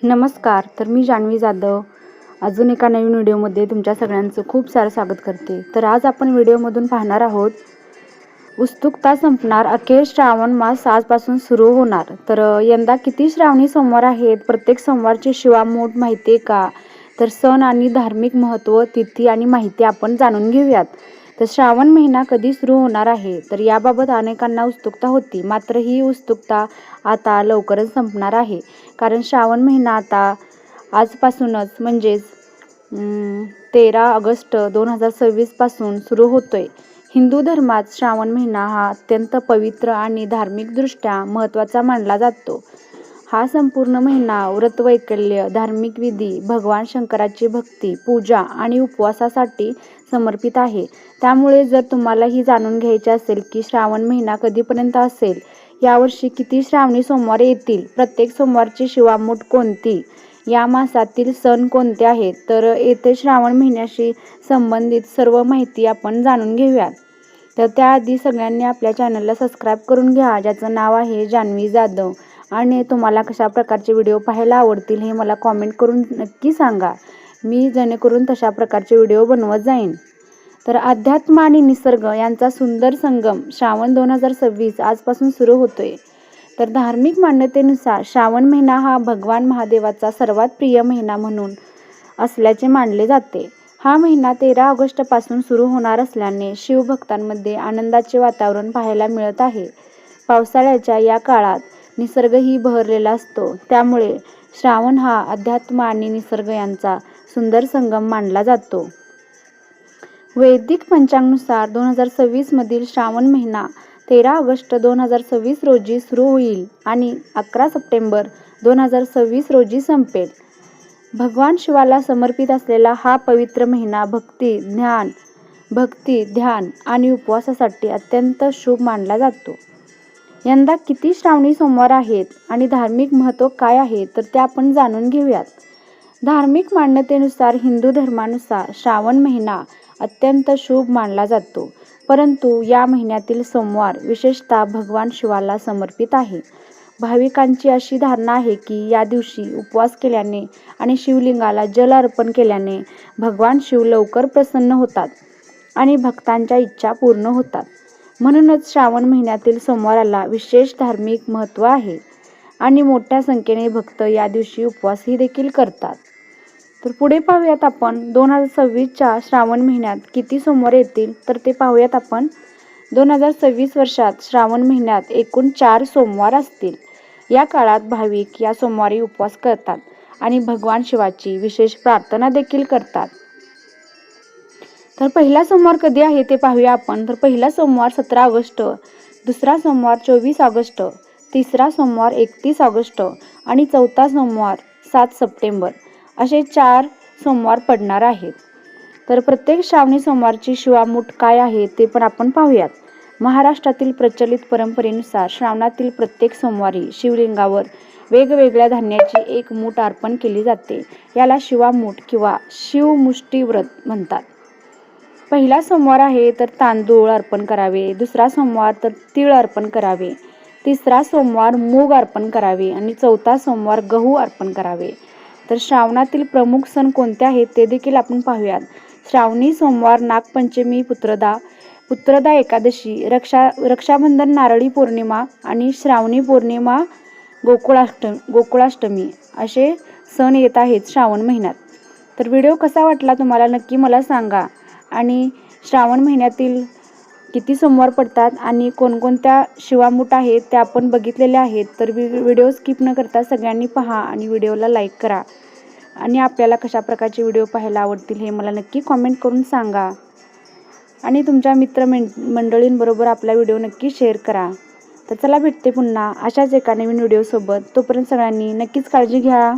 नमस्कार. तर मी जान्हवी जाधव अजून एका नवीन व्हिडिओमध्ये तुमच्या सगळ्यांचं खूप सारं स्वागत करते. तर आज आपण व्हिडिओमधून पाहणार आहोत उत्सुकता संपणार, अखेर श्रावण मास आजपासून सुरू होणार. तर यंदा किती श्रावणी सोमवार आहेत, प्रत्येक सोमवारची शिवामूठ माहिती आहे का? तर सण आणि धार्मिक महत्त्व, तिथी आणि माहिती आपण जाणून घेऊयात. तर श्रावण महिना कधी सुरू होणार आहे, तर याबाबत अनेकांना उत्सुकता होती. मात्र ही उत्सुकता आता लवकरच संपणार आहे, कारण श्रावण महिना आता आजपासूनच म्हणजेच 13 ऑगस्ट 2026 पासून सुरू होतोय. हिंदू धर्मात श्रावण महिना हा अत्यंत पवित्र आणि धार्मिकदृष्ट्या महत्त्वाचा मानला जातो. हा संपूर्ण महिना व्रतवैकल्य, धार्मिक विधी, भगवान शंकराची भक्ती, पूजा आणि उपवासासाठी समर्पित आहे. त्यामुळे जर तुम्हालाही जाणून घ्यायचे असेल की श्रावण महिना कधीपर्यंत असेल, यावर्षी किती श्रावणी सोमवार येतील, प्रत्येक सोमवारची शिवामूठ कोणती, या मासातील सण कोणते आहेत, तर येथे श्रावण महिन्याशी संबंधित सर्व माहिती आपण जाणून घेऊयात. तर त्याआधी सगळ्यांनी आपल्या चॅनलला सबस्क्राईब करून घ्या, ज्याचं नाव आहे जान्हवी जाधव. आणि तुम्हाला कशा प्रकारचे व्हिडिओ पाहायला आवडतील हे मला कॉमेंट करून नक्की सांगा, मी जेणेकरून तशा प्रकारचे व्हिडिओ बनवत जाईन. तर अध्यात्म आणि निसर्ग यांचा सुंदर संगम श्रावण 2026 आजपासून सुरू होतोय. तर धार्मिक मान्यतेनुसार श्रावण महिना हा भगवान महादेवाचा सर्वात प्रिय महिना म्हणून असल्याचे मानले जाते. हा महिना 13 ऑगस्टपासून सुरू होणार असल्याने शिवभक्तांमध्ये आनंदाचे वातावरण पाहायला मिळत आहे. पावसाळ्याच्या या काळात निसर्गही बहरलेला असतो, त्यामुळे श्रावण हा अध्यात्म आणि निसर्ग यांचा सुंदर संगम मानला जातो. वैदिक पंचांगानुसार 2026 मधील श्रावण महिना 13 ऑगस्ट 2026 रोजी सुरू होईल आणि 11 सप्टेंबर 2026 रोजी संपेल. भगवान शिवाला समर्पित असलेला हा पवित्र महिना भक्ती, ध्यान आणि उपवासासाठी अत्यंत शुभ मानला जातो. यंदा किती श्रावणी सोमवार आहेत आणि धार्मिक महत्त्व काय आहे, तर ते आपण जाणून घेऊयात. धार्मिक मान्यतेनुसार हिंदू धर्मानुसार श्रावण महिना अत्यंत शुभ मानला जातो, परंतु या महिन्यातील सोमवार विशेषतः भगवान शिवाला समर्पित आहे. भाविकांची अशी धारणा आहे की या दिवशी उपवास केल्याने आणि शिवलिंगाला जल अर्पण केल्याने भगवान शिव लवकर प्रसन्न होतात आणि भक्तांच्या इच्छा पूर्ण होतात. म्हणूनच श्रावण महिन्यातील सोमवाराला विशेष धार्मिक महत्त्व आहे आणि मोठ्या संख्येने भक्त या दिवशी उपवासही देखील करतात. तर पुढे पाहूयात आपण 2026च्या श्रावण महिन्यात किती सोमवार येतील, तर ते पाहूयात आपण. 2026 वर्षात श्रावण महिन्यात एकूण 4 सोमवार असतील. या काळात भाविक या सोमवारी उपवास करतात आणि भगवान शिवाची विशेष प्रार्थना देखील करतात. तर पहिला सोमवार कधी आहे ते पाहूया आपण. तर पहिला सोमवार 17 ऑगस्ट, दुसरा सोमवार 24 ऑगस्ट, तिसरा सोमवार 31 ऑगस्ट आणि चौथा सोमवार 7 सप्टेंबर असे 4 सोमवार पडणार आहेत. तर प्रत्येक श्रावणी सोमवारची शिवामूठ काय आहे ते पण आपण पाहूयात. महाराष्ट्रातील प्रचलित परंपरेनुसार श्रावणातील प्रत्येक सोमवारी शिवलिंगावर वेगवेगळ्या धान्याची एक मूठ अर्पण केली जाते. याला शिवामूठ किंवा शिवमुष्टी व्रत म्हणतात. पहिला सोमवार आहे तर तांदूळ अर्पण करावे, दुसरा सोमवार तर तीळ अर्पण करावे, तिसरा सोमवार मूग अर्पण करावे आणि चौथा सोमवार गहू अर्पण करावे. तर श्रावणातील प्रमुख सण कोणते आहेत ते देखील आपण पाहूयात. श्रावणी सोमवार नागपंचमी, पुत्रदा एकादशी, रक्षाबंधन, नारळी पौर्णिमा आणि श्रावणी पौर्णिमा, गोकुळाष्टमी असे सण येत आहेत श्रावण महिन्यात. तर व्हिडिओ कसा वाटला तुम्हाला नक्की मला सांगा. आणि श्रावण महिन्यातील किती सोमवार पडतात आणि कोणकोणत्या शिवामूठ आहेत त्या आपण बघितलेल्या आहेत. तर व्हिडिओ स्किप न करता सगळ्यांनी पहा आणि व्हिडिओला लाईक करा. आणि आपल्याला कशा प्रकारचे व्हिडिओ पाहायला आवडतील हे मला नक्की कॉमेंट करून सांगा. आणि तुमच्या मंडळींबरोबर आपला व्हिडिओ नक्की शेअर करा. तर चला भेटते पुन्हा अशाच एका नवीन व्हिडिओसोबत. तोपर्यंत सगळ्यांनी नक्कीच काळजी घ्या.